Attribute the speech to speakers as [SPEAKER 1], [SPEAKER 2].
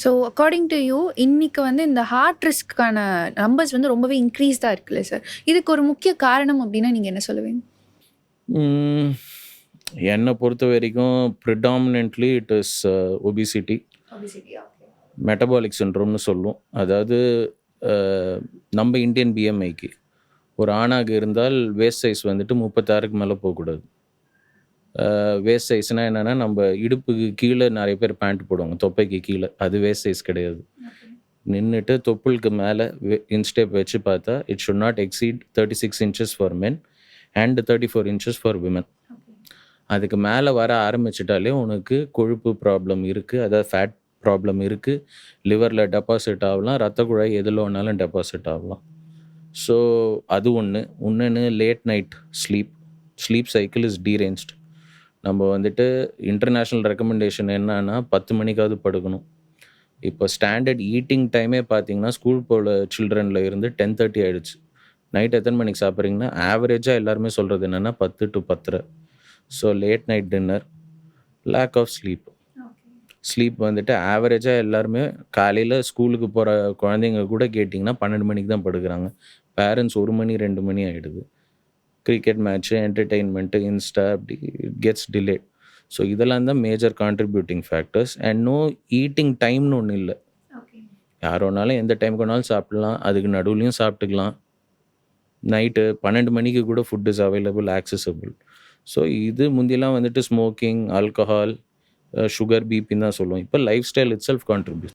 [SPEAKER 1] So according to you இன்னைக்கு வந்து இந்த ஹார்ட் ரிஸ்க்கான நம்பர்ஸ் வந்து ரொம்பவே இன்க்ரீஸ் தான் இருக்குல்ல சார்? இதுக்கு ஒரு முக்கிய காரணம் அப்படின்னா நீங்க என்ன சொல்லுவீங்க?
[SPEAKER 2] ம், என்னை பொறுத்த வரைக்கும் predominantly it is obesity, metabolic சிண்ட்ரோம்னு சொல்லுவோம். அதாவது நம்ம இந்தியன் பிஎம்ஐக்கு ஒரு ஆணாக இருந்தால் வேஸ்ட் சைஸ் வந்துட்டு 36க்கு மேலே போகக்கூடாது. வேஸ்ட் சைஸ்னால் என்னென்னா நம்ம இடுப்புக்கு கீழே நிறைய பேர் பேண்ட் போடுவாங்க, தொப்பைக்கு கீழே. அது வேஸ்ட் சைஸ் கிடையாது. நின்றுட்டு தொப்புளுக்கு மேலே இன்ஸ்டெப் வச்சு பார்த்தா it should not exceed 36 inches for men and 34 inches for women. அதுக்கு மேலே வர ஆரம்பிச்சிட்டாலே உனக்கு கொழுப்பு ப்ராப்ளம் இருக்குது, அதாவது ஃபேட் ப்ராப்ளம் இருக்குது, லிவரில் டெபாசிட் ஆகலாம், ரத்த குழாய் எதில் வேணாலும் டெபாசிட் ஆகலாம். ஸோ அது ஒன்று. இன்னொன்று late night sleep cycle is deranged. நம்ம வந்துட்டு இன்டர்நேஷ்னல் ரெக்கமெண்டேஷன் என்னன்னா 10 மணிக்காவது படுக்கணும். இப்போ ஸ்டாண்டர்ட் ஈட்டிங் டைமே பார்த்தீங்கன்னா ஸ்கூல் போல சில்ட்ரனில் இருந்து 10:30 ஆகிடுச்சு. நைட் எத்தனை மணிக்கு சாப்பிட்றீங்கன்னா ஆவரேஜாக எல்லாருமே சொல்கிறது என்னென்னா 10 to 10:30. So late night dinner, lack of sleep வந்துட்டு ஆவரேஜாக எல்லாருமே காலையில் ஸ்கூலுக்கு போகிற குழந்தைங்க கூட கேட்டிங்கன்னா 12 மணிக்கு தான் படுக்கிறாங்க. பேரண்ட்ஸ் 1 மணி 2 மணி ஆகிடுது. கிரிக்கெட் மேட்ச்சு, என்டர்டெயின்மெண்ட்டு, இன்ஸ்டா, அப்படி இட் கெட்ஸ் டிலேட். ஸோ இதெல்லாம் தான் major contributing factors. And no eating டைம்னு ஒன்று இல்லை. யார் வேணாலும் எந்த டைமுக்கு வேணாலும் சாப்பிட்லாம், அதுக்கு நடுவுலையும் சாப்பிட்டுக்கலாம். நைட்டு 12 மணிக்கு கூட food is available, accessible. So இது முந்தியெல்லாம் வந்துட்டு ஸ்மோக்கிங், ஆல்கஹால், சுகர், பிபின்னு தான் சொல்லுவோம். இப்போ life style it self contribute.